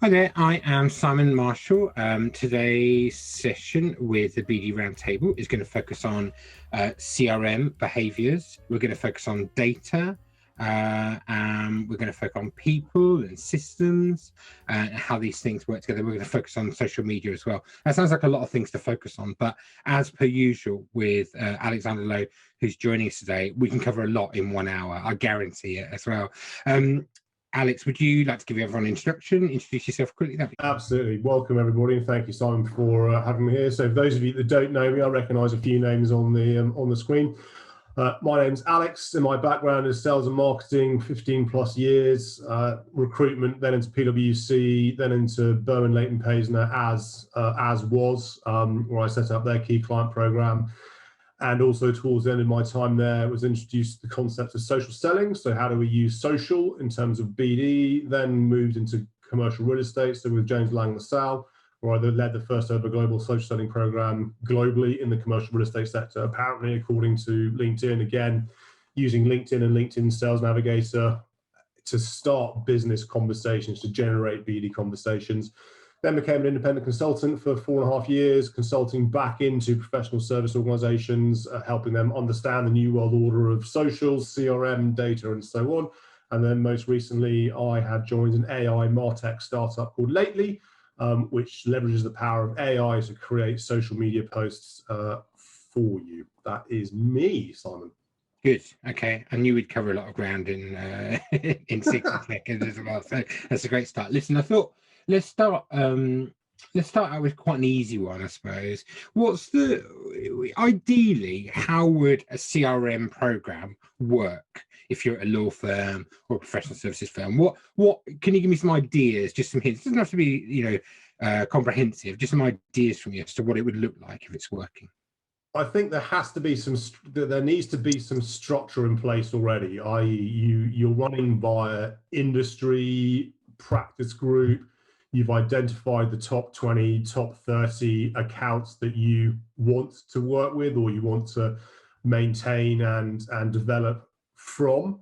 Hi there, I am Simon Marshall. Today's session with the BD Roundtable is going to focus on CRM behaviors. We're going to focus on data. We're going to focus on people and systems and how these things work together. We're going to focus on social media as well. That sounds like a lot of things to focus on, but as per usual with Alexander Lowe, who's joining us today, we can cover a lot in 1 hour. I guarantee it as well. Alex, would you like to give everyone an introduction? Introduce yourself quickly. Absolutely. Welcome, everybody, and thank you, Simon, for having me here. So, for those of you that don't know me, I recognise a few names on the screen. My name's Alex, and my background is sales and marketing, 15 plus years, recruitment, then into PwC, then into Berman Leighton Paisner as was, where I set up their key client program. And also towards the end of my time there was introduced the concept of social selling. So how do we use social in terms of BD, then moved into commercial real estate. So with James Lang LaSalle, where I led the first ever global social selling program globally in the commercial real estate sector, apparently according to LinkedIn, again, using LinkedIn and LinkedIn Sales Navigator to start business conversations, to generate BD conversations. Then became an independent consultant for 4.5 years, consulting back into professional service organizations, helping them understand the new world order of socials, CRM, data, and so on. And then most recently, I have joined an AI MarTech startup called Lately, which leverages the power of AI to create social media posts for you. That is me, Simon. Good. Okay, I knew we'd cover a lot of ground in in 60 seconds as well. So that's a great start. Listen, I thought let's start out with quite an easy one, I suppose. Ideally, how would a CRM program work if you're at a law firm or a professional services firm? What can you give me some ideas, just some hints? It doesn't have to be, comprehensive, just some ideas from you as to what it would look like if it's working. I think there needs to be some structure in place already, i.e. you're running via industry, practice group, you've identified the top 20, top 30 accounts that you want to work with or you want to maintain and develop from.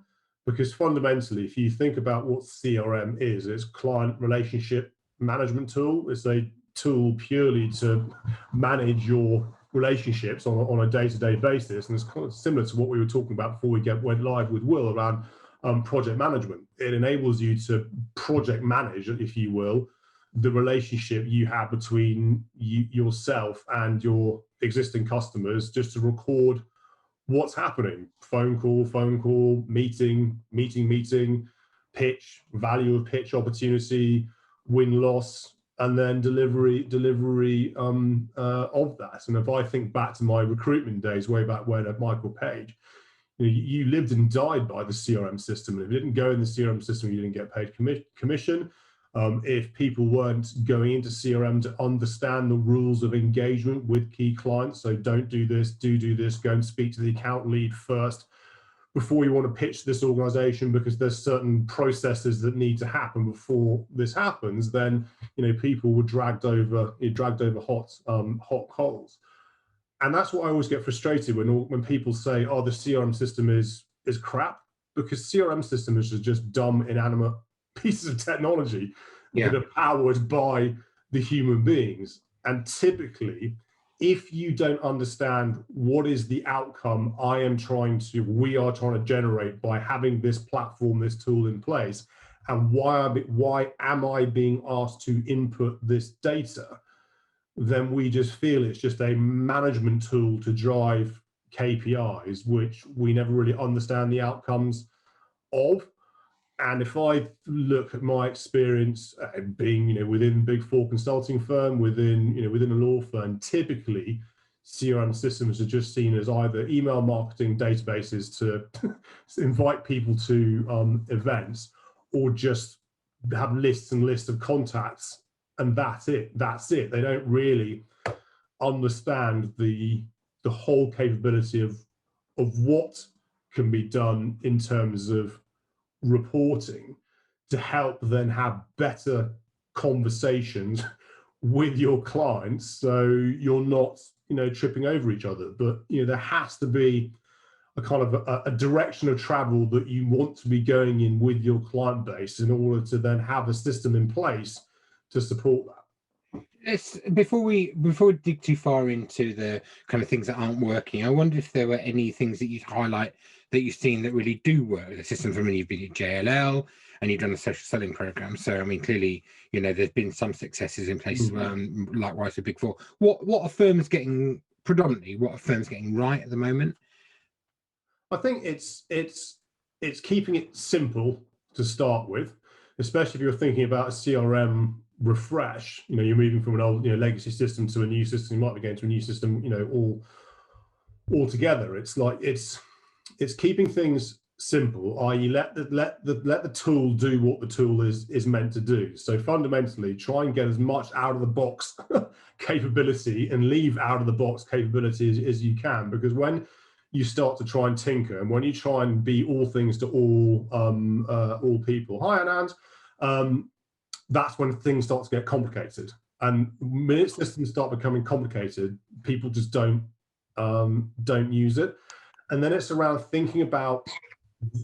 Because fundamentally, if you think about what CRM is, it's client relationship management tool. It's a tool purely to manage your relationships on a day-to-day basis, and it's kind of similar to what we were talking about before we went live with Will around project management. It enables you to project manage, if you will, the relationship you have between yourself and your existing customers, just to record what's happening. Phone call, meeting, pitch, value of pitch opportunity, win-loss, and then delivery of that. And if I think back to my recruitment days, way back when at Michael Page, you lived and died by the CRM system. And if you didn't go in the CRM system, you didn't get paid commission. If people weren't going into CRM to understand the rules of engagement with key clients, so don't do this, do this, go and speak to the account lead first before you want to pitch this organization, because there's certain processes that need to happen before this happens, then people were dragged over hot coals. And that's what I always get frustrated when people say, oh, the CRM system is crap, because CRM systems are just dumb, inanimate pieces of technology that are powered by the human beings. And typically, if you don't understand what is the outcome we are trying to generate by having this platform, this tool in place, and why am I being asked to input this data, then we just feel it's just a management tool to drive KPIs, which we never really understand the outcomes of. And if I look at my experience being, within Big Four consulting firm, within a law firm, typically CRM systems are just seen as either email marketing databases to invite people to events, or just have lists and lists of contacts, and that's it. They don't really understand the whole capability of what can be done in terms of reporting to help then have better conversations with your clients, so you're not tripping over each other. But there has to be a kind of a direction of travel that you want to be going in with your client base in order to then have a system in place to support that. Before we dig too far into the kind of things that aren't working, I wonder if there were any things that you'd highlight that you've seen that really do work. The systems, I mean, you've been at JLL and you've done a social selling program. So, I mean, clearly, there's been some successes in places where, likewise with Big Four. What are firms getting predominantly? What are firms getting right at the moment? I think it's keeping it simple to start with, especially if you're thinking about a CRM refresh. You're moving from an old legacy system to a new system. You might be going to a new system all together. It's like it's keeping things simple, i.e. let the tool do what the tool is meant to do. So fundamentally, try and get as much out of the box capability and leave out of the box capability as you can, because when you start to try and tinker, and when you try and be all things to all people, hi Anand, that's when things start to get complicated. And when systems start becoming complicated, people just don't use it. And then it's around thinking about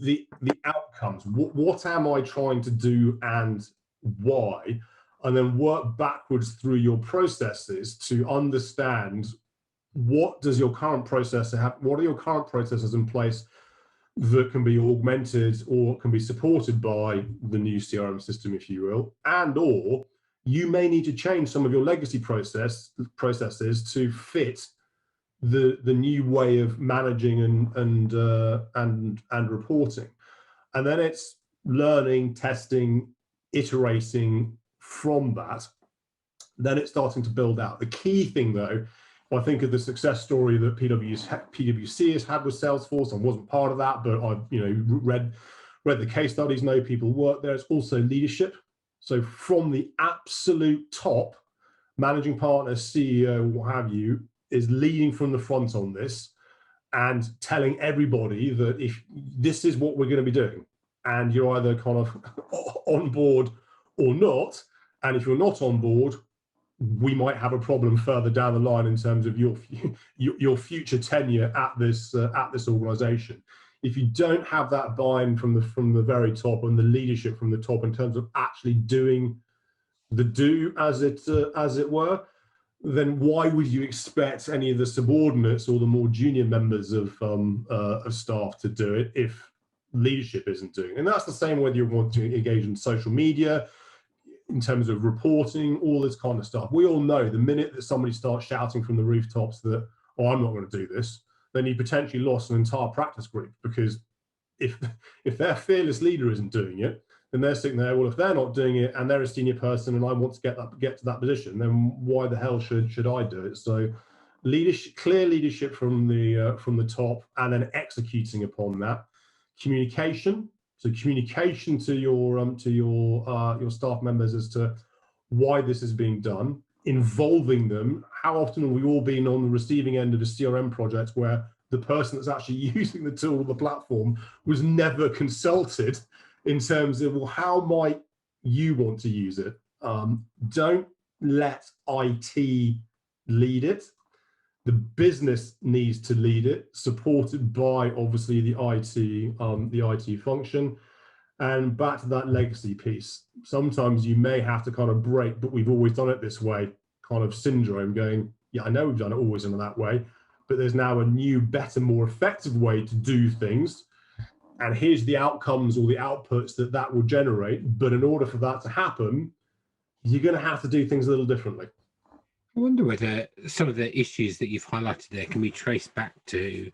the outcomes. What am I trying to do and why? And then work backwards through your processes to understand what does your current process have, what are your current processes in place that can be augmented or can be supported by the new CRM system, if you will, and or you may need to change some of your legacy processes to fit the new way of managing and reporting. And then it's learning, testing, iterating from that. Then it's starting to build out. The key thing, though, I think of the success story that PwC has had with Salesforce. I wasn't part of that, but I've read the case studies, know people work there. It's also leadership. So from the absolute top, managing partner, CEO, what have you, is leading from the front on this and telling everybody that if this is what we're going to be doing, and you're either kind of on board or not, and if you're not on board, we might have a problem further down the line in terms of your future tenure at this organization. If you don't have that buy-in from the very top and the leadership from the top in terms of actually doing the do as it were, then why would you expect any of the subordinates or the more junior members of staff to do it if leadership isn't doing it? And that's the same whether you want to engage in social media, in terms of reporting, all this kind of stuff. We all know the minute that somebody starts shouting from the rooftops that, oh, I'm not going to do this, then you potentially lost an entire practice group, because if their fearless leader isn't doing it, then they're sitting there, well, if they're not doing it and they're a senior person and I want to get to that position, then why the hell should I do it? So leadership, clear leadership from the top, and then executing upon that. Communication. So communication to your staff members as to why this is being done, involving them. How often have we all been on the receiving end of a CRM project where the person that's actually using the tool or the platform was never consulted in terms of, well, how might you want to use it? Don't let IT lead it. The business needs to lead it, supported by obviously the IT function. And back to that legacy piece. Sometimes you may have to kind of break, but we've always done it this way, kind of syndrome, going, yeah, I know we've done it always in that way, but there's now a new, better, more effective way to do things. And here's the outcomes or the outputs that will generate. But in order for that to happen, you're going to have to do things a little differently. I wonder whether some of the issues that you've highlighted there can be traced back to,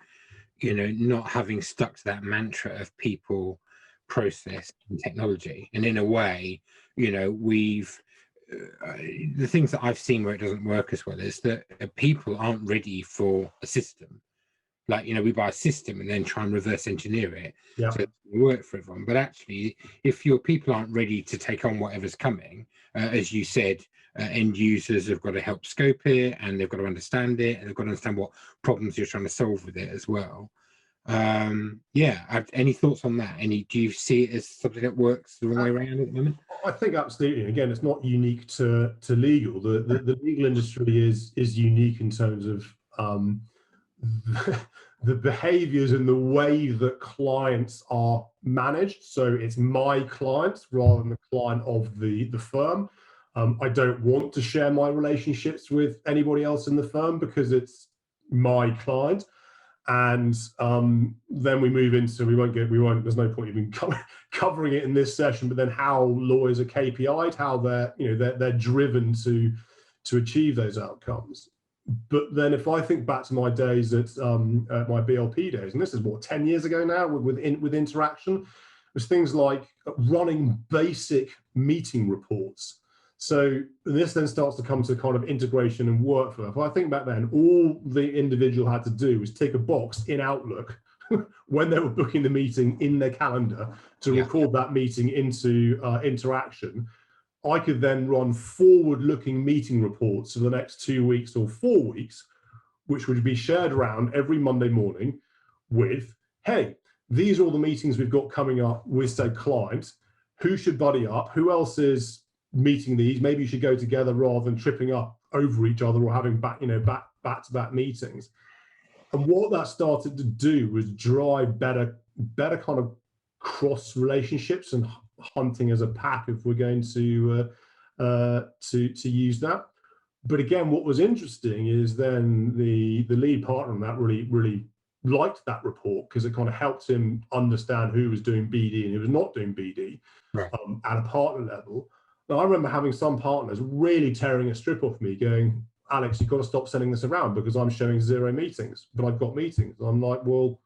not having stuck to that mantra of people, process, and technology. And in a way, we've the things that I've seen where it doesn't work as well is that people aren't ready for a system. Like, we buy a system and then try and reverse engineer it so it doesn't work for everyone. But actually, if your people aren't ready to take on whatever's coming, as you said, end users have got to help scope it, and they've got to understand it, and they've got to understand what problems you're trying to solve with it as well. Any thoughts on that? Do you see it as something that works the wrong way around at the moment? I think absolutely. Again, it's not unique to legal. The legal industry is unique in terms of the behaviors and the way that clients are managed. So it's my client rather than the client of the firm. I don't want to share my relationships with anybody else in the firm because it's my client. And then we move into, there's no point even covering it in this session, but then how lawyers are KPI'd, how they're driven to achieve those outcomes. But then if I think back to my days at my BLP days, and this is 10 years ago now with Interaction, it was things like running basic meeting reports. So this then starts to come to kind of integration and workflow. If I think back then, all the individual had to do was tick a box in Outlook when they were booking the meeting in their calendar to record that meeting into Interaction. I could then run forward-looking meeting reports for the next 2 weeks or 4 weeks, which would be shared around every Monday morning with, hey, these are all the meetings we've got coming up with, say, clients. Who should buddy up? Who else is meeting these? Maybe you should go together rather than tripping up over each other or having back-to-back meetings. And what that started to do was drive better kind of cross relationships and hunting as a pack, if we're going to use that. But again, what was interesting is then the lead partner on that really liked that report because it kind of helped him understand who was doing BD and who was not doing BD at a partner level. Now, I remember having some partners really tearing a strip off me going, Alex, you've got to stop sending this around because I'm showing 0 meetings, but I've got meetings. And I'm like, well,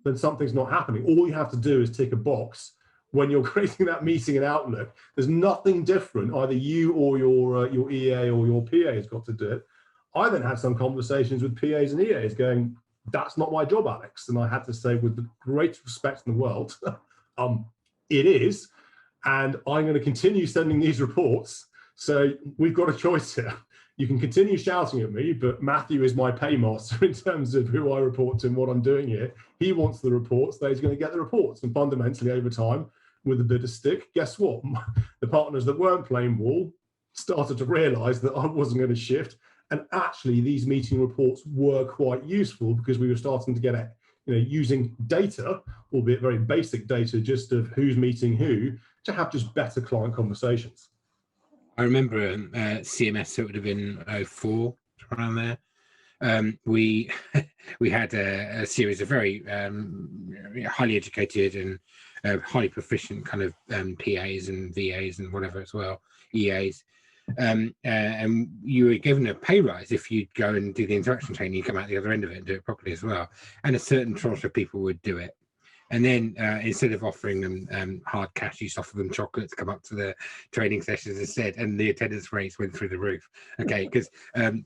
then something's not happening. All you have to do is tick a box when you're creating that meeting in Outlook. There's nothing different. Either you or your EA or your PA has got to do it. I then had some conversations with PAs and EAs going, that's not my job, Alex. And I had to say, with the greatest respect in the world, it is. And I'm going to continue sending these reports. So we've got a choice here. You can continue shouting at me, but Matthew is my paymaster in terms of who I report to and what I'm doing here. He wants the reports, so he's going to get the reports. And fundamentally, over time, with a bit of stick, guess what? The partners that weren't playing ball started to realize that I wasn't going to shift. And actually, these meeting reports were quite useful because we were starting to get at, using data, albeit very basic data, just of who's meeting who, to have just better client conversations. I remember CMS, so it would have been 04, around there. We had a series of very highly educated and highly proficient kind of PAs and VAs and whatever as well, EAs. And you were given a pay rise if you'd go and do the interaction training, you come out the other end of it and do it properly as well. And a certain tranche of people would do it. And then instead of offering them hard cash, you used to offer them chocolate to come up to the training sessions instead, and the attendance rates went through the roof. Okay, because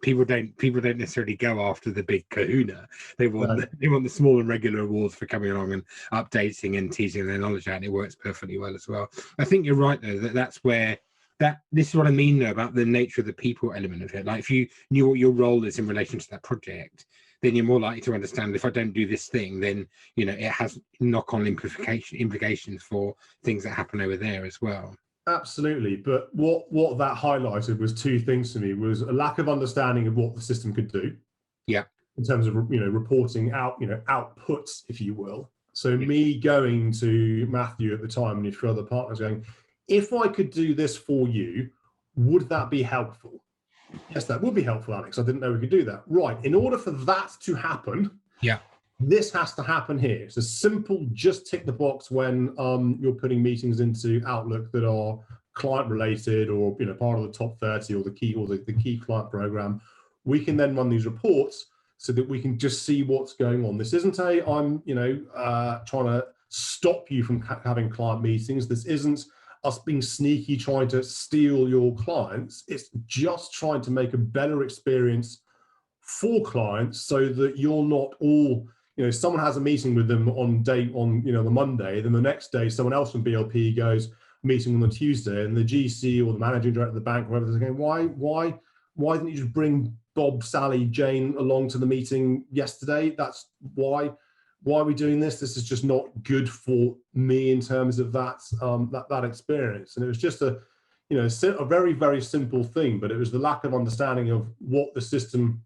people don't necessarily go after the big kahuna. They want the small and regular awards for coming along and updating and teasing their knowledge out, and it works perfectly well as well. I think you're right though, that's where this is what I mean though about the nature of the people element of it. Like if you knew what your role is in relation to that project, then you're more likely to understand if I don't do this thing, then it has knock-on implications for things that happen over there as well. Absolutely, but what that highlighted was two things to me: was a lack of understanding of what the system could do. Yeah. In terms of reporting out outputs, if you will. So me going to Matthew at the time and a few other partners going, if I could do this for you, would that be helpful? Yes, that would be helpful, Alex. I didn't know we could do that. Right. In order for that to happen, this has to happen here. It's a simple, just tick the box when you're putting meetings into Outlook that are client related or part of the top 30 or the key client program. We can then run these reports so that we can just see what's going on. This isn't I'm trying to stop you from having client meetings. This isn't us being sneaky trying to steal your clients. It's just trying to make a better experience for clients so that you're not all, someone has a meeting with them on the Monday, then the next day someone else from BLP goes meeting on the Tuesday, and the GC or the managing director of the bank, whoever, is going, why didn't you just bring Bob, Sally, Jane along to the meeting yesterday? That's why are we doing this? This is just not good for me in terms of that experience. And it was just a very, very simple thing, but it was the lack of understanding of what the system,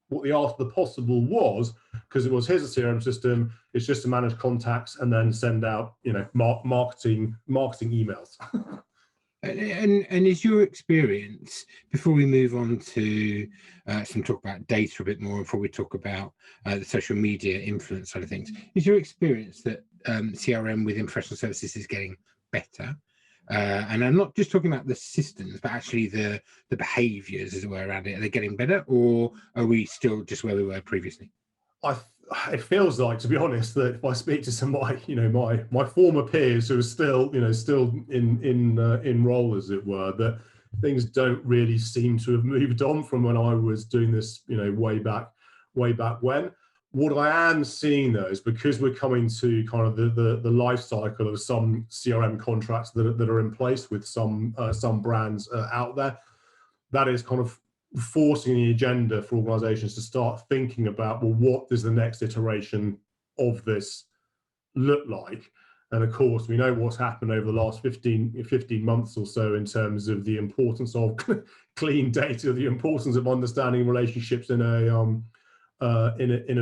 what the art of the possible was, because it was, here's a CRM system, it's just to manage contacts and then send out marketing emails. And is your experience, before we move on to some talk about data a bit more, before we talk about the social media influence side of things, is your experience that CRM within professional services is getting better? And I'm not just talking about the systems, but actually the behaviours, as it were, around it. Are they getting better, or are we still just where we were previously? It feels like, to be honest, that if I speak to some of my former peers who are still in role, as it were, that things don't really seem to have moved on from when I was doing this, way back when. What I am seeing, though, is because we're coming to kind of the life cycle of some CRM contracts that are in place with some brands out there, that is kind of forcing the agenda for organizations to start thinking about, well, what does the next iteration of this look like? And of course, we know what's happened over the last 15 months or so in terms of the importance of clean data, the importance of understanding relationships in a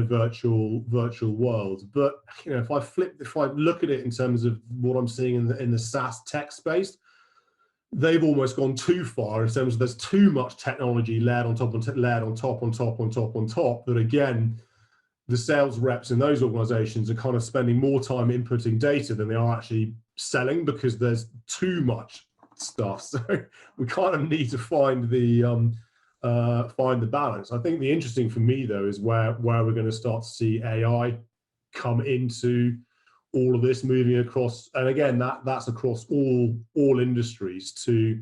virtual world. But if I look at it in terms of what I'm seeing in the SaaS tech space, they've almost gone too far in terms of there's too much technology layered on top, that again, the sales reps in those organizations are kind of spending more time inputting data than they are actually selling, because there's too much stuff. So we kind of need to find the balance. I think the interesting for me, though, is where we're going to start to see AI come into all of this, moving across, and again, that's across all industries, to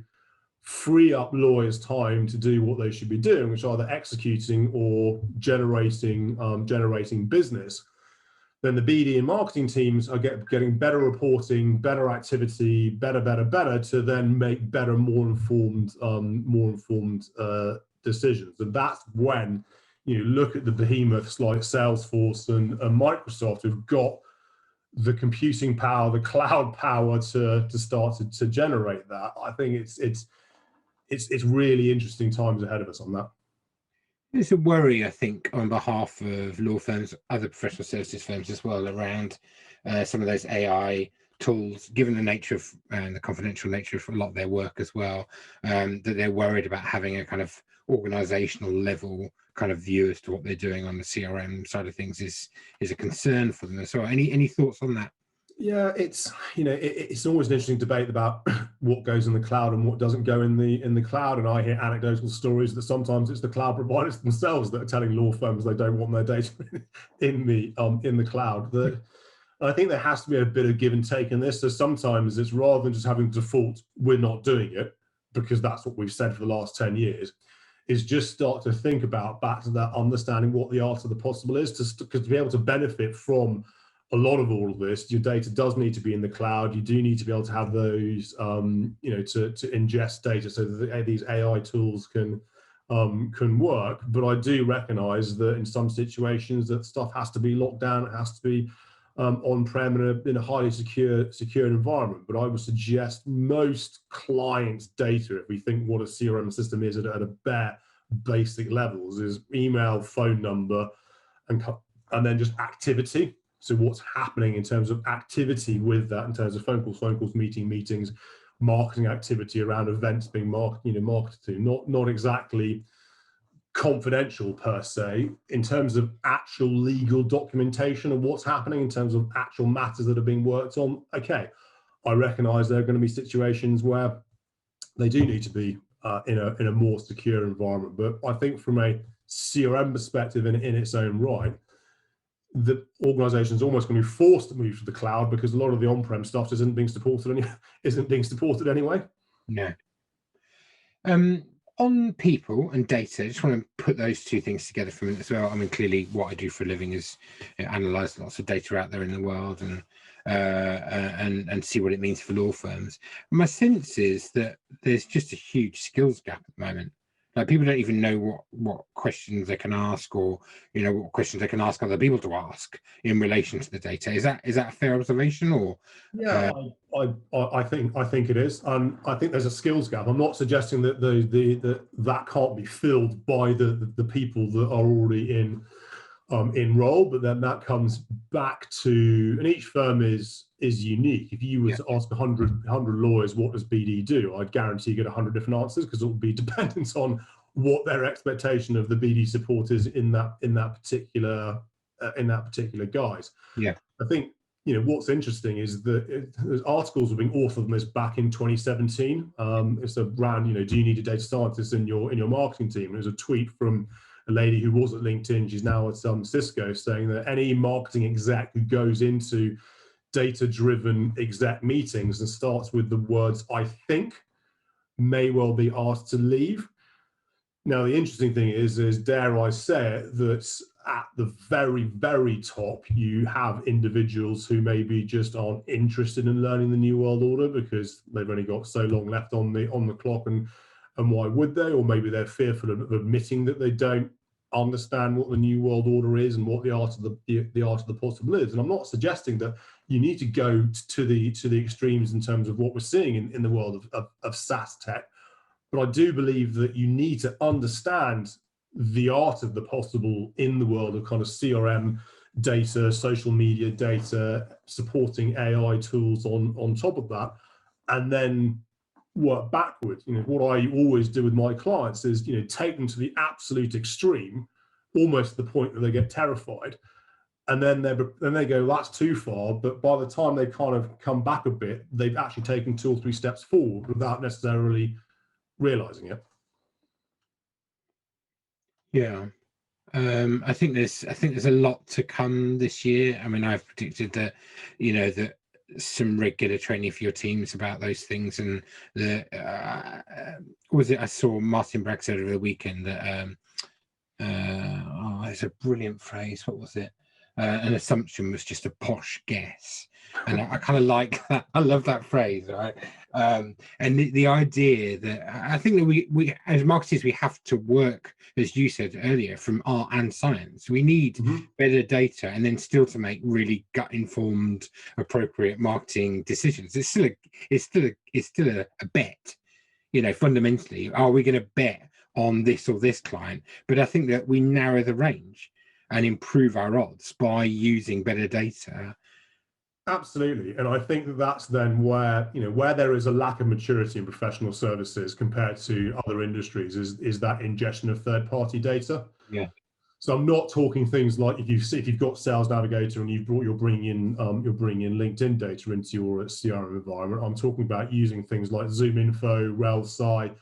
free up lawyers' time to do what they should be doing, which are either executing or generating business. Then the BD and marketing teams are getting better reporting, better activity, better to then make better, more informed decisions. And that's when you look at the behemoths like Salesforce and Microsoft, who've got the computing power, the cloud power to start to generate that. I think it's really interesting times ahead of us on that. There's a worry, I think, on behalf of law firms, other professional services firms as well, around some of those AI tools, given the nature of and the confidential nature of a lot of their work as well, that they're worried about having a kind of organizational level kind of view as to what they're doing on the CRM side of things is a concern for them as well. Any thoughts on that? Yeah, it's always an interesting debate about what goes in the cloud and what doesn't go in the cloud. And I hear anecdotal stories that sometimes it's the cloud providers themselves that are telling law firms they don't want their data in the cloud. I think there has to be a bit of give and take in this. So sometimes it's, rather than just having default, we're not doing it, because that's what we've said for the last 10 years, is just start to think about, back to that understanding what the art of the possible is, because to be able to benefit from a lot of all of this, your data does need to be in the cloud. You do need to be able to have those, to ingest data so that these AI tools can work. But I do recognize that in some situations that stuff has to be locked down. It has to be on-prem in a highly secure environment. But I would suggest most clients' data, if we think what a CRM system is at a bare basic levels, is email, phone number, and then just activity. So what's happening in terms of activity with that, in terms of phone calls, meetings, marketing activity around events being marketed to, not exactly confidential per se, in terms of actual legal documentation of what's happening, in terms of actual matters that are being worked on. Okay, I recognize there are going to be situations where they do need to be in a more secure environment. But I think from a CRM perspective, in its own right, the organization is almost going to be forced to move to the cloud, because a lot of the on-prem stuff isn't being supported anyway. No. On people and data, I just want to put those two things together for a minute as well. I mean, clearly what I do for a living is analyze lots of data out there in the world and see what it means for law firms. My sense is that there's just a huge skills gap at the moment. Like, people don't even know what questions they can ask, or what questions they can ask other people to ask in relation to the data. Is that a fair observation? Or yeah, I think it is. I think there's a skills gap. I'm not suggesting that that can't be filled by the people that are already in in role, but then that comes back to, and each firm is unique. If you were to ask 100 lawyers what does BD do, I'd guarantee you get 100 different answers, because it will be dependent on what their expectation of the BD support is in that particular guise. Yeah, I think what's interesting is that there's articles are being authored on this back in 2017. It's around do you need a data scientist in your marketing team? There's a tweet from a lady who was at LinkedIn. She's now at Cisco, saying that any marketing exec who goes into data-driven exec meetings and starts with the words "I think" may well be asked to leave. Now, the interesting thing is dare I say it, that at the very, very top, you have individuals who maybe just aren't interested in learning the new world order because they've only got so long left on the clock, and why would they? Or maybe they're fearful of admitting that they don't understand what the new world order is and what the art of the possible is. And I'm not suggesting that you need to go to the extremes in terms of what we're seeing in the world of SaaS tech. But I do believe that you need to understand the art of the possible in the world of kind of CRM data, social media data, supporting AI tools on top of that, and then work backwards. What I always do with my clients is, take them to the absolute extreme, almost to the point that they get terrified. And then they go, that's too far. But by the time they kind of come back a bit, they've actually taken 2 or 3 steps forward without necessarily realizing it. Yeah. I think there's a lot to come this year. I mean, I've predicted that, that some regular training for your teams about those things, and I saw Martin Bragg said over the weekend that it's a brilliant phrase. What was it? An assumption was just a posh guess, and I kind of like that. I love that phrase, right? And the idea that I think that we as marketers, we have to work, as you said earlier, from art and science. We need better data, and then still to make really gut informed, appropriate marketing decisions. It's still a bet. Fundamentally, are we going to bet on this or this client? But I think that we narrow the range and improve our odds by using better data. Absolutely. And I think that that's then where there is a lack of maturity in professional services compared to other industries is that ingestion of third-party data. Yeah. So I'm not talking things like if you've got Sales Navigator and you're bringing in LinkedIn data into your CRM environment. I'm talking about using things like ZoomInfo, RelSci,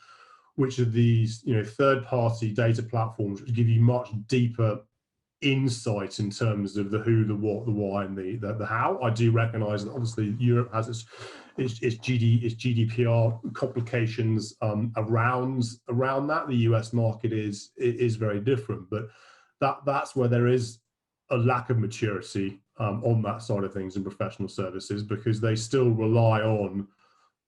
which are these third-party data platforms which give you much deeper insight in terms of the who, the what, the why, and the how. I do recognise that obviously Europe has its GDPR complications around that. The US market is very different, but that's where there is a lack of maturity on that side of things in professional services, because they still rely on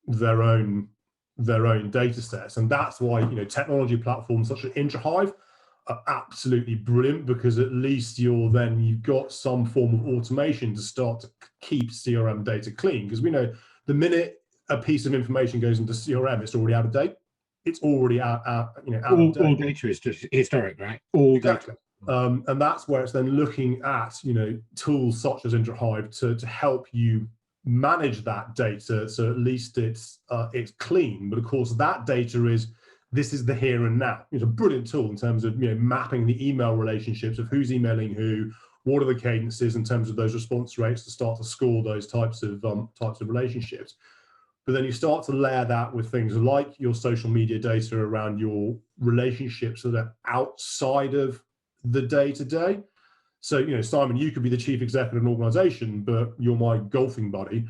their own data sets. And that's why technology platforms such as IntraHive are absolutely brilliant, because at least you've got some form of automation to start to keep CRM data clean. Because we know the minute a piece of information goes into CRM, it's already out of date. It's already out of date. All data is just historic, right? All exactly. Data. And that's where it's then looking at tools such as IntraHive to help you manage that data, so at least it's clean. But of course, that data this is the here and now. It's a brilliant tool in terms of mapping the email relationships of who's emailing who, what are the cadences in terms of those response rates to start to score those types of relationships. But then you start to layer that with things like your social media data around your relationships that are outside of the day-to-day. So, Simon, you could be the chief executive of an organization, but you're my golfing buddy,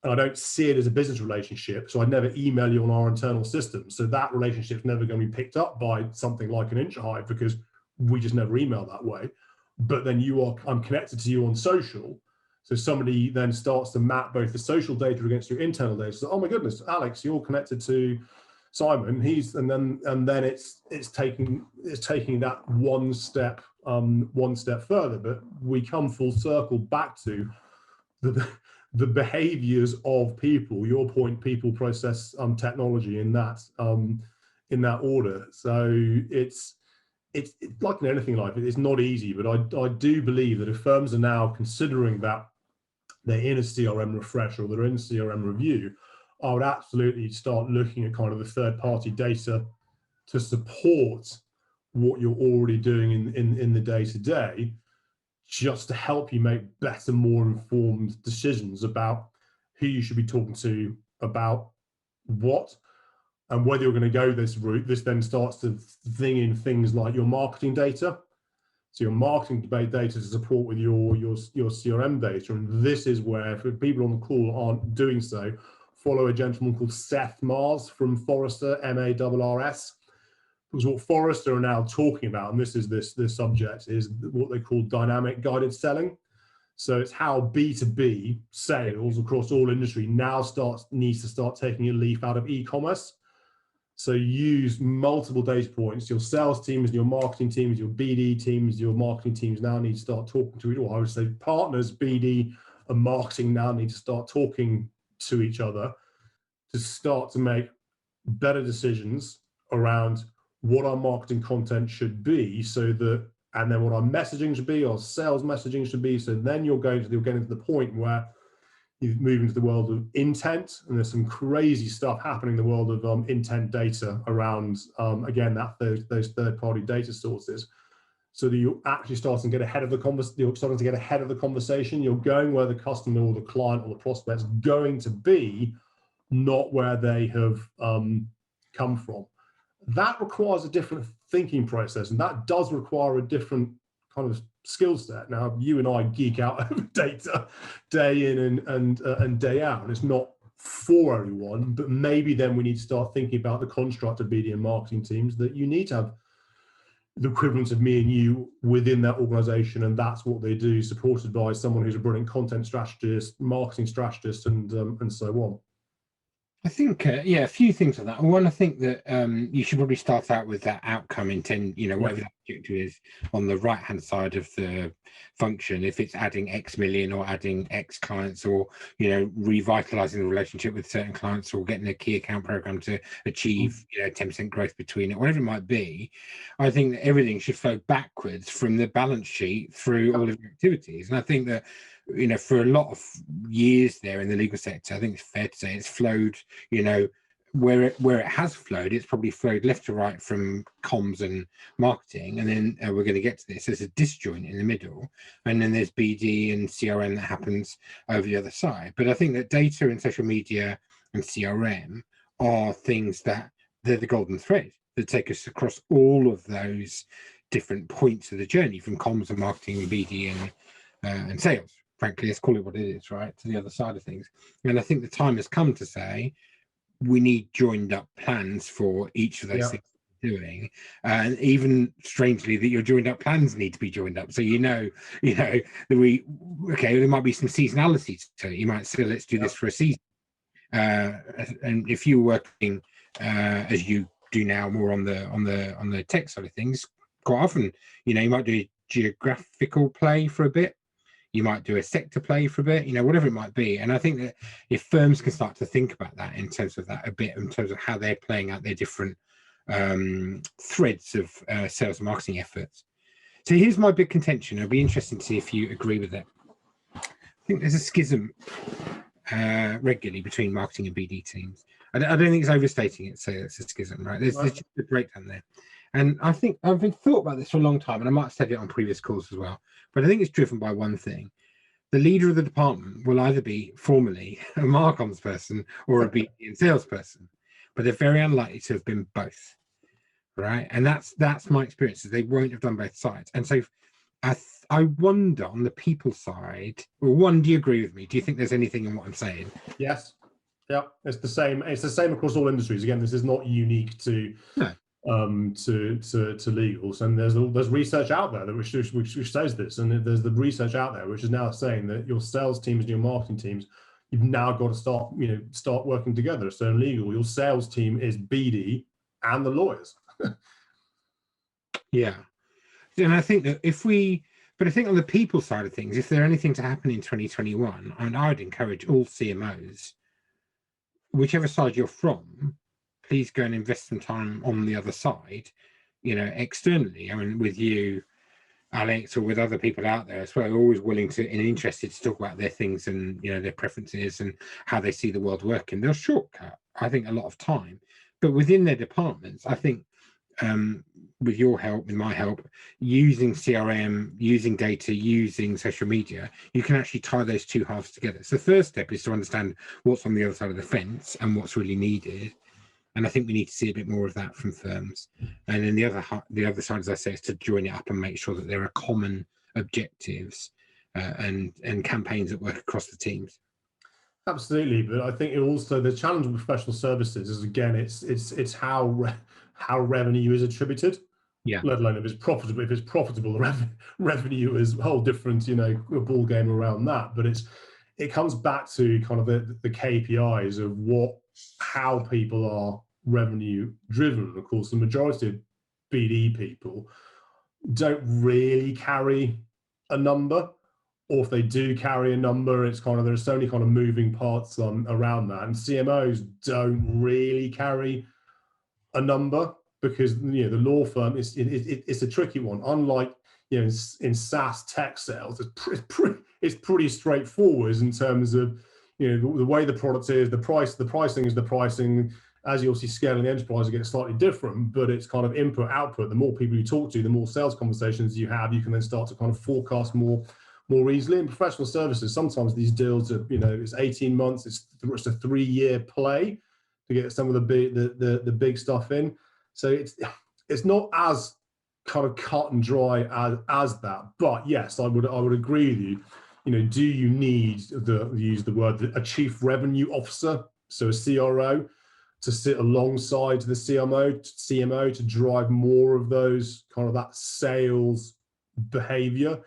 and I don't see it as a business relationship, so I'd never email you on our internal system. So that relationship's never going to be picked up by something like an IntraHive, because we just never email that way. But then I'm connected to you on social. So somebody then starts to map both the social data against your internal data. So, oh my goodness, Alex, you're connected to Simon. And then it's taking that one step further. But we come full circle back to the behaviors of people. Your point, people, process, technology in that order. So it's like in anything in life, it's not easy, but I do believe that if firms are now considering that they're in a CRM refresh or they're in CRM review, I would absolutely start looking at kind of the third-party data to support what you're already doing in the day-to-day, just to help you make better, more informed decisions about who you should be talking to about what, and whether you're going to go this route. This then starts to thing in things like your marketing data. So your marketing data to support with your CRM data. And this is where, if people on the call aren't doing so, follow a gentleman called Seth Mars from Forrester, MARRS. Because what Forrester are now talking about, and this is this subject, is what they call dynamic guided selling. So it's how B2B sales across all industry now needs to start taking a leaf out of e-commerce. So use multiple data points. Your sales teams, your marketing teams, your BD teams, your marketing teams now need to start talking to each other. I would say partners, BD and marketing now need to start talking to each other to start to make better decisions around what our marketing content should be, so that, and then what our messaging should be, our sales messaging should be. So then you're getting to the point where you move into the world of intent, and there's some crazy stuff happening in the world of intent data around, again, those third-party data sources, so that you're actually starting to get ahead of the conversation. You're going where the customer or the client or the prospect's going to be, not where they have come from. That requires a different thinking process, and that does require a different kind of skill set. Now, you and I geek out over data day in and day out, and it's not for everyone, but maybe then we need to start thinking about the construct of BD and marketing teams, that you need to have the equivalent of me and you within that organization, and that's what they do, supported by someone who's a brilliant content strategist, marketing strategist, and so on. I think, a few things on that. One, I think that you should probably start out with that outcome intent, whatever that objective is on the right-hand side of the function. If it's adding X million or adding X clients, or, revitalizing the relationship with certain clients, or getting a key account program to achieve, 10% growth between it, whatever it might be, I think that everything should flow backwards from the balance sheet through all of the activities. And I think that, for a lot of years there in the legal sector, I think it's fair to say it's flowed, where it has flowed, it's probably flowed left to right from comms and marketing. And then we're going to get to this, there's a disjoint in the middle, and then there's BD and CRM that happens over the other side. But I think that data and social media and CRM are things that they're the golden thread that take us across all of those different points of the journey, from comms and marketing and BD and sales. Frankly, let's call it what it is, right, to the other side of things. And I think the time has come to say we need joined up plans for each of those things we're doing, and even strangely that your joined up plans need to be joined up. So that there might be some seasonality to it. You might say, let's do this for a season, and if you're working as you do now more on the tech side of things, quite often you might do a geographical play for a bit. You might do a sector play for a bit, whatever it might be. And I think that if firms can start to think about that in terms of that a bit, in terms of how they're playing out their different threads of sales and marketing efforts. So here's my big contention. It'll be interesting to see if you agree with it. I think there's a schism regularly between marketing and BD teams. I don't think it's overstating it to say it's a schism, right? There's just a breakdown there. And I think I've been thought about this for a long time, and I might have said it on previous calls as well, but I think it's driven by one thing. The leader of the department will either be formally a marcoms person or a BD and salesperson, but they're very unlikely to have been both, right? And that's my experience, is they won't have done both sides. And so I wonder, on the people side, well, one, do you agree with me? Do you think there's anything in what I'm saying? Yes. Yeah, it's the same. It's the same across all industries. Again, this is not unique to legals, and there's research out there which says this, and there's the research out there which is now saying that your sales teams and your marketing teams, you've now got to start working together. So in legal, your sales team is BD and the lawyers. Yeah, and I think that but I think on the people side of things, if there's anything to happen in 2021, and I'd encourage all CMOs, whichever side you're from, please go and invest some time on the other side externally. I mean, with you, Alex, or with other people out there as well, are always willing to and interested to talk about their things and their preferences and how they see the world working. They'll shortcut, I think, a lot of time, but within their departments, I think, with your help, with my help, using CRM, using data, using social media, you can actually tie those two halves together. So the first step is to understand what's on the other side of the fence and what's really needed. And I think we need to see a bit more of that from firms. And then the other side, as I say, is to join it up and make sure that there are common objectives and campaigns that work across the teams. Absolutely, but I think it also, the challenge with professional services is, again, it's how revenue is attributed. Yeah. Let alone if it's profitable. If it's profitable, the revenue is a whole different, ball game around that. But it comes back to kind of the KPIs of how people are revenue driven. Of course, the majority of BD people don't really carry a number, or if they do carry a number, it's kind of, there's so many kind of moving parts around that. And CMOs don't really carry a number, because the law firm it's a tricky one. Unlike in SaaS tech sales, it's pretty straightforward in terms of the way the product is, the pricing is the pricing. As you obviously scale in the enterprise, it gets slightly different, but it's kind of input output. The more people you talk to, the more sales conversations you have, you can then start to kind of forecast more easily. In professional services, sometimes these deals are it's 18 months, it's a 3-year play to get some of the big stuff in. So it's not as kind of cut and dry as that. But yes, I would agree with you. Do you need a chief revenue officer, so a CRO, to sit alongside the CMO to drive more of those kind of that sales behavior?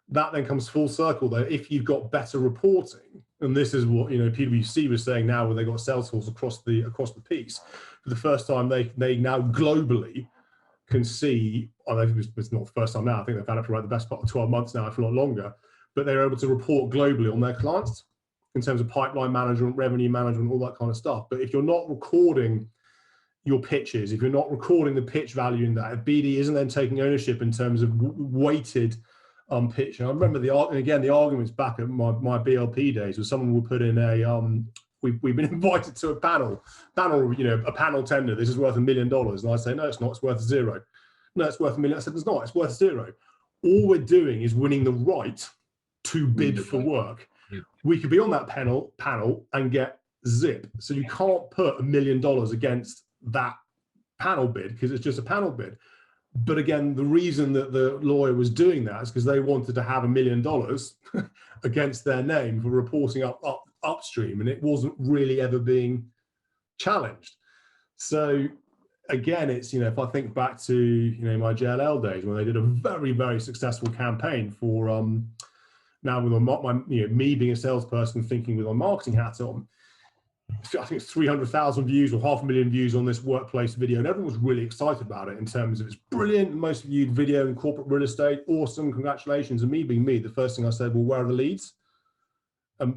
That then comes full circle though. If you've got better reporting, and this is what PwC was saying now, where they got Salesforce across the piece. For the first time, they now globally can see. I think it's not the first time now. I think they've had it for the best part of 12 months now, if not longer. But they're able to report globally on their clients in terms of pipeline management, revenue management, all that kind of stuff. But if you're not recording your pitches, if you're not recording the pitch value in that, if BD isn't then taking ownership in terms of weighted pitch. And I remember the arguments back at my BLP days, where someone would put in we've been invited to a panel, a panel tender. This is worth $1 million, and I say no, it's not. It's worth 0. No, it's worth $1 million. I said it's not. It's worth 0. All we're doing is winning the right to bid for work. Yeah. We could be on that panel and get zip. So you can't put $1 million against that panel bid, because it's just a panel bid. But again, the reason that the lawyer was doing that is because they wanted to have $1 million against their name for reporting upstream, and it wasn't really ever being challenged. So again, it's if I think back to my JLL days, when they did a very, very successful campaign for now with my me being a salesperson, thinking with my marketing hat on, I think it's 300,000 views or 500,000 views on this workplace video, and everyone was really excited about it in terms of it's brilliant, most viewed video in corporate real estate, awesome, congratulations. And me being me, the first thing I said, well, where are the leads?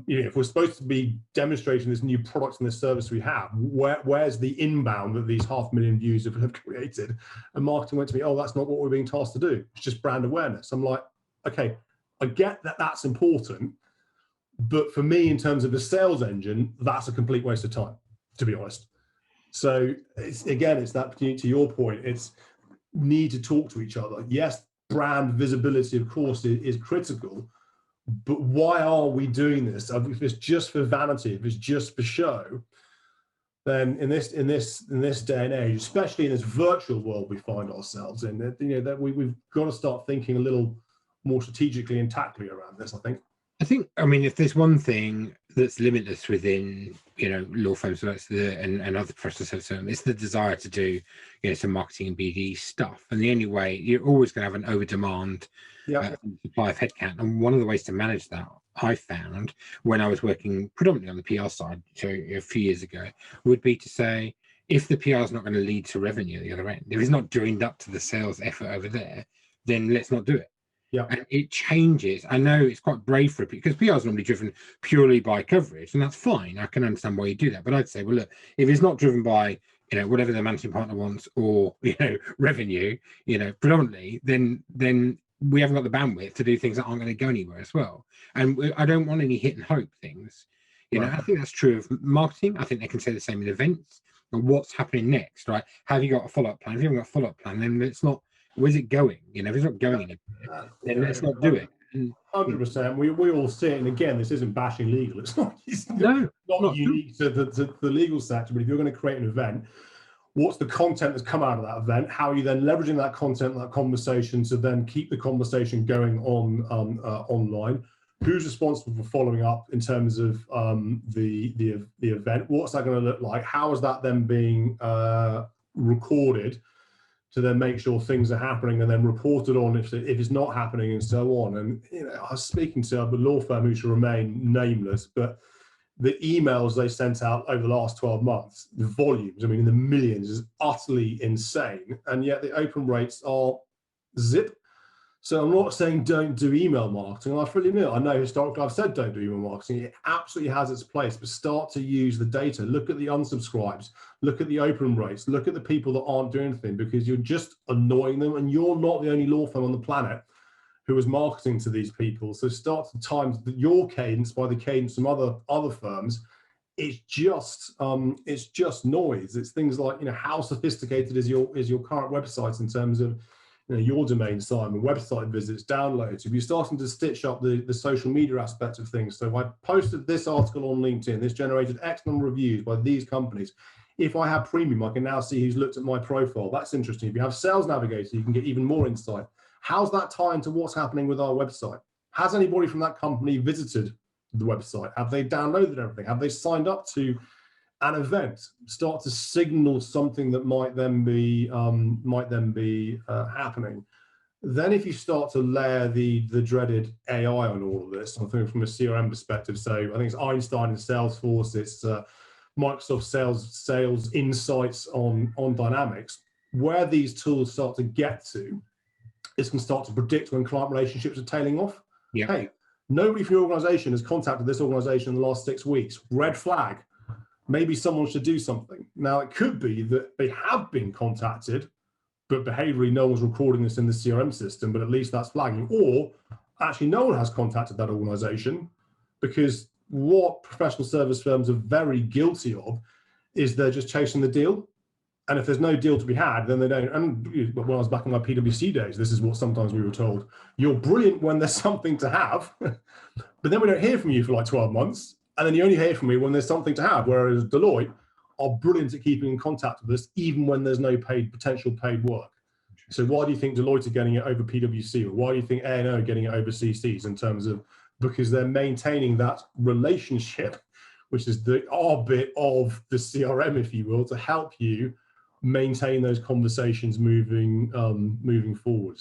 If we're supposed to be demonstrating this new product and this service we have, where's the inbound that these 500,000 views have created? And marketing went to me, oh, that's not what we're being tasked to do. It's just brand awareness. I'm like, okay, I get that that's important. But for me, in terms of the sales engine, that's a complete waste of time, to be honest. So it's that, to your point, it's need to talk to each other. Yes, brand visibility, of course, is critical, but why are we doing this? If it's just for vanity, if it's just for show, then in this day and age, especially in this virtual world we find ourselves in, that we've got to start thinking a little more strategically and tactically around this, I think. If there's one thing that's limitless within, law firms and other professional services, it's the desire to do, some marketing and BD stuff. And the only way, you're always going to have an over-demand supply of headcount. And one of the ways to manage that, I found, when I was working predominantly on the PR side, so a few years ago, would be to say, if the PR is not going to lead to revenue at the other end, if it's not joined up to the sales effort over there, then let's not do it. Yeah, and it changes. I know it's quite brave for it, because PR is normally driven purely by coverage, and that's fine. I can understand why you do that. But I'd say, well, look, if it's not driven by whatever the managing partner wants, or revenue, predominantly, then we haven't got the bandwidth to do things that aren't going to go anywhere as well. And I don't want any hit and hope things. Right. I think that's true of marketing. I think they can say the same in events. And what's happening next, right? Have you got a follow-up plan? If you haven't got a follow-up plan, then it's not. Where's it going? If it's not going anywhere, then let's not do it. 100%. We all see it, and again, this isn't bashing legal. It's not unique to the legal sector. But if you're going to create an event, what's the content that's come out of that event? How are you then leveraging that content, that conversation, to then keep the conversation going on online? Who's responsible for following up in terms of the event? What's that going to look like? How is that then being recorded to then make sure things are happening and then reported on if it's not happening, and so on? And I was speaking to a law firm who should remain nameless, but the emails they sent out over the last 12 months, the volumes, in the millions, is utterly insane. And yet the open rates are zip. So I'm not saying don't do email marketing. I fully admit, I know historically I've said don't do email marketing. It absolutely has its place, but start to use the data. Look at the unsubscribes, look at the open rates, look at the people that aren't doing anything, because you're just annoying them, and you're not the only law firm on the planet who is marketing to these people. So start to time your cadence by the cadence of other firms. It's just noise. It's things like, how sophisticated is your current website in terms of your domain sign, website visits, downloads. If you're starting to stitch up the social media aspect of things, so I posted this article on LinkedIn, this generated X number of views by these companies. If I have premium, I can now see who's looked at my profile. That's interesting. If you have Sales Navigator, you can get even more insight. How's that tie into what's happening with our website? Has anybody from that company visited the website? Have they downloaded everything? Have they signed up to an event? Start to signal something that might then be happening. Then if you start to layer the dreaded AI on all of this, I think from a CRM perspective, so I think it's Einstein in Salesforce, it's Microsoft Sales Insights on Dynamics, where these tools start to get to, is can start to predict when client relationships are tailing off. Yeah. Hey, nobody from your organization has contacted this organization in the last 6 weeks. Red flag. Maybe someone should do something. Now, it could be that they have been contacted, but behaviorally no one's recording this in the CRM system, but at least that's flagging. Or actually no one has contacted that organization, because what professional service firms are very guilty of is they're just chasing the deal. And if there's no deal to be had, then they don't. And when I was back in my PwC days, this is what sometimes we were told. You're brilliant when there's something to have, but then we don't hear from you for like 12 months. And then you only hear from me when there's something to have. Whereas Deloitte are brilliant at keeping in contact with us, even when there's no potential paid work. So why do you think Deloitte are getting it over PwC? Or why do you think A&O are getting it over CCs in terms of, because they're maintaining that relationship, which is our bit of the CRM, if you will, to help you maintain those conversations moving forward.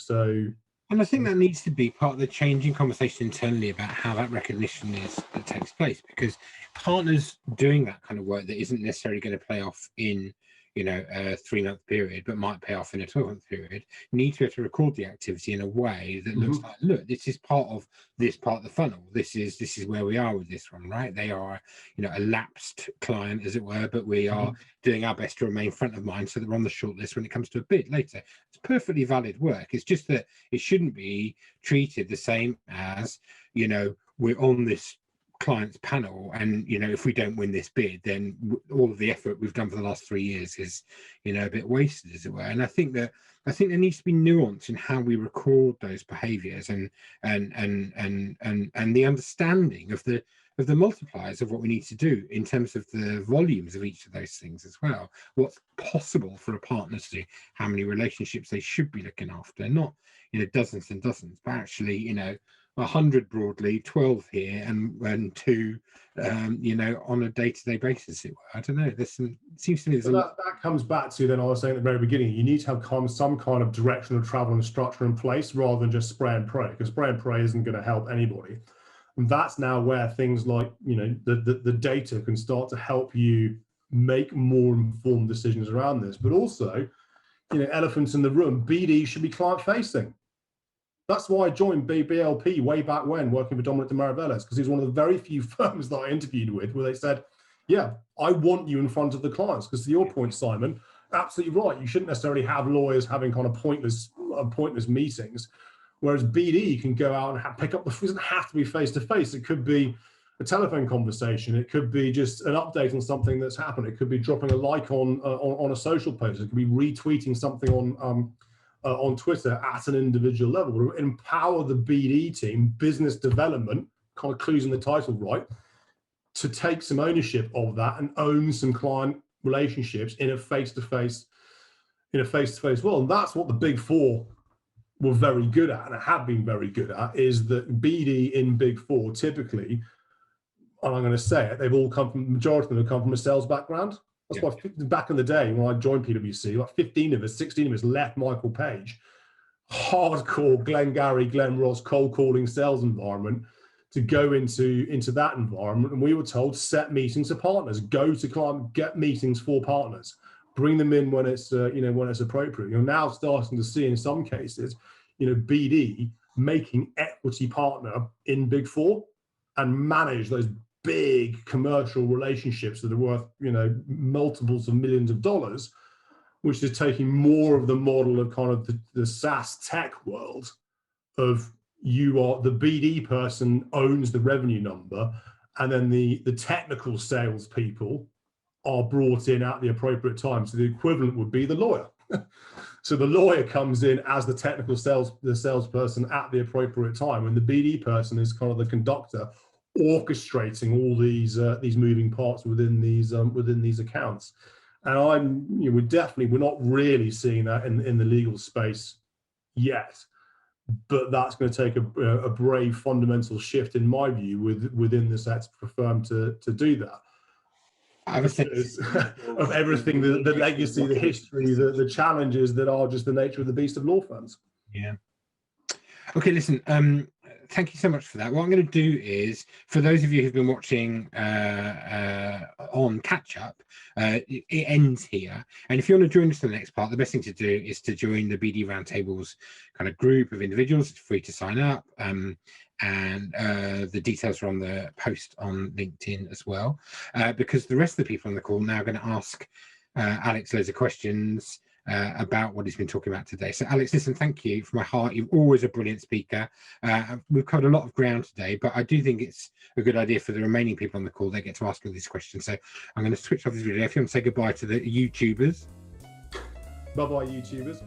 And I think that needs to be part of the changing conversation internally about how that recognition that takes place, because partners doing that kind of work that isn't necessarily going to play off in a 3-month period, but might pay off in a 12-month period, need to be able to record the activity in a way that looks like, look, this is part of this part of the funnel. This is where we are with this one, right? They are, a lapsed client, as it were, but we are doing our best to remain front of mind so that we're on the short list when it comes to a bid later. It's perfectly valid work. It's just that it shouldn't be treated the same as, we're on this client's panel, and if we don't win this bid, then all of the effort we've done for the last 3 years is a bit wasted, as it were. And I think there needs to be nuance in how we record those behaviors and the understanding of the multipliers of what we need to do in terms of the volumes of each of those things as well. What's possible for a partner to do, how many relationships they should be looking after, not dozens and dozens, but actually 100 broadly, 12 here, and 2 on a day-to-day basis. I don't know, it seems to me that comes back to then I was saying at the very beginning, you need to have some kind of direction of travel and structure in place rather than just spray and pray, because spray and pray isn't going to help anybody. And that's now where things like the data can start to help you make more informed decisions around this. But also, elephants in the room, BD should be client facing. That's why I joined BLP way back when, working for Dominic de Mariveles, because he's one of the very few firms that I interviewed with where they said, yeah, I want you in front of the clients, because to your point, Simon, absolutely right. You shouldn't necessarily have lawyers having kind of pointless meetings, whereas BD can go out and pick up the. It doesn't have to be face to face. It could be a telephone conversation. It could be just an update on something that's happened. It could be dropping a like on a social post. It could be retweeting something on Twitter at an individual level. Empower the BD team, business development, kind of clues in the title, right, to take some ownership of that and own some client relationships in a face-to-face world. And that's what the Big Four were very good at, and have been very good at, is that BD in Big Four typically, and I'm going to say it, they've all come from, the majority of them have come from a sales background. That's why back in the day when I joined PwC, like 16 of us left Michael Page, hardcore Glengarry, Glen Ross, cold calling sales environment, to go into that environment. And we were told, set meetings for partners, go to client, get meetings for partners, bring them in when it's when it's appropriate. You're now starting to see in some cases, BD making equity partner in Big Four and manage those big commercial relationships that are worth multiples of millions of dollars, which is taking more of the model of kind of the SaaS tech world of, you are the BD person owns the revenue number, and then the technical salespeople are brought in at the appropriate time. So the equivalent would be the lawyer. So the lawyer comes in as the technical salesperson at the appropriate time, and the BD person is kind of the conductor, orchestrating all these moving parts within these accounts. And we're not really seeing that in the legal space yet. But that's going to take a brave fundamental shift, in my view, within the sector for a firm to do that. Of everything, the legacy, the history, the challenges that are just the nature of the beast of law firms. Yeah. Okay, listen, thank you so much for that. What I'm going to do is, for those of you who've been watching on catch up, it ends here. And if you want to join us for the next part, the best thing to do is to join the BD Roundtable's kind of group of individuals. It's free to sign up. And the details are on the post on LinkedIn as well, because the rest of the people on the call now are going to ask Alex loads of questions about what he's been talking about today. So Alex, listen, thank you from my heart. You're always a brilliant speaker. We've covered a lot of ground today, but I do think it's a good idea for the remaining people on the call. They get to ask all these questions. So I'm going to switch off this video. If you want to say goodbye to the YouTubers. Bye-bye, YouTubers.